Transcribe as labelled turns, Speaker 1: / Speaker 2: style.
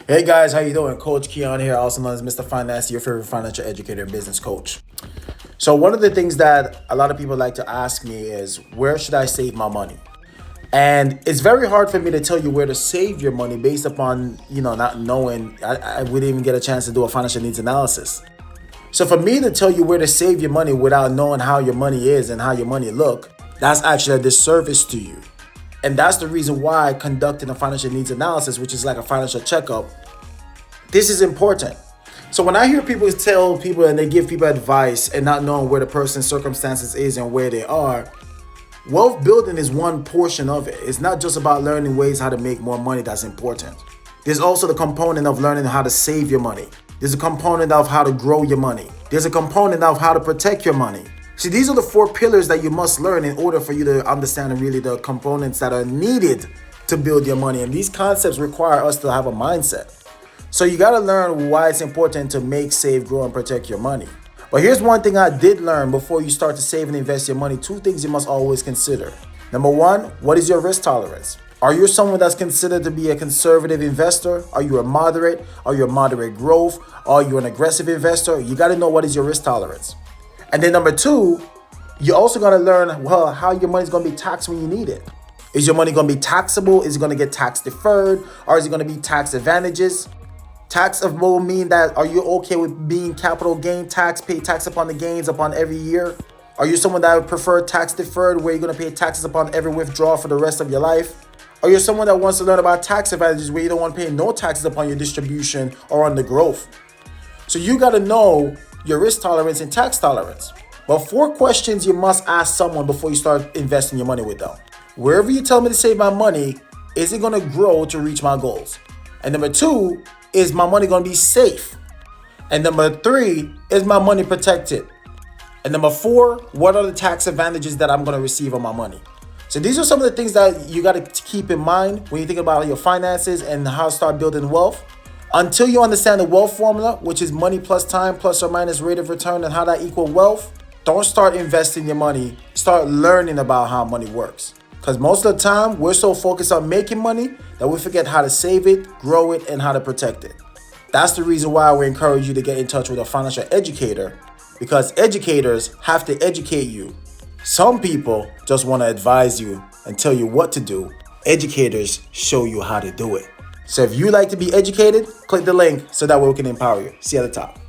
Speaker 1: Hey guys, how you doing? Coach Keon here, also known as Mr. Finance, your favorite financial educator and business coach. So one of the things that a lot of people like to ask me is, where should I save my money? And it's very hard for me to tell you where to save your money based upon, not knowing. I wouldn't even get a chance to do a financial needs analysis. So for me to tell you where to save your money without knowing how your money is and how your money look, that's actually a disservice to you. And that's the reason why conducting a financial needs analysis, which is like a financial checkup, this is important. So when I hear people tell people and they give people advice and not knowing where the person's circumstances is and where they are, wealth building is one portion of it. It's not just about learning ways how to make more money that's important. There's also the component of learning how to save your money. There's a component of how to grow your money. There's a component of how to protect your money. See, these are the 4 pillars that you must learn in order for you to understand really the components that are needed to build your money. And these concepts require us to have a mindset. So you got to learn why it's important to make, save, grow, and protect your money. But here's one thing I did learn before you start to save and invest your money. 2 things you must always consider. Number 1, what is your risk tolerance? Are you someone that's considered to be a conservative investor? Are you a moderate? Are you a moderate growth? Are you an aggressive investor? You got to know what is your risk tolerance. And then number 2, you also got to learn, how your money's going to be taxed when you need it. Is your money going to be taxable? Is it going to get tax deferred? Or is it going to be tax advantages? Tax will mean that, are you okay with being capital gain tax, pay tax upon the gains upon every year? Are you someone that would prefer tax deferred, where you're going to pay taxes upon every withdrawal for the rest of your life? Are you someone that wants to learn about tax advantages, where you don't want to pay no taxes upon your distribution or on the growth? So you got to know your risk tolerance and tax tolerance. But 4 questions you must ask someone before you start investing your money with them. Wherever you tell me to save my money, is it going to grow to reach my goals? And number 2, is my money going to be safe? And number 3, is my money protected? And number 4, what are the tax advantages that I'm going to receive on my money? So these are some of the things that you got to keep in mind when you think about your finances and how to start building wealth. Until you understand the wealth formula, which is money plus time plus or minus rate of return, and how that equal wealth, don't start investing your money. Start learning about how money works. Because most of the time, we're so focused on making money that we forget how to save it, grow it, and how to protect it. That's the reason why we encourage you to get in touch with a financial educator, because educators have to educate you. Some people just want to advise you and tell you what to do. Educators show you how to do it. So if you like to be educated, click the link so that way we can empower you. See you at the top.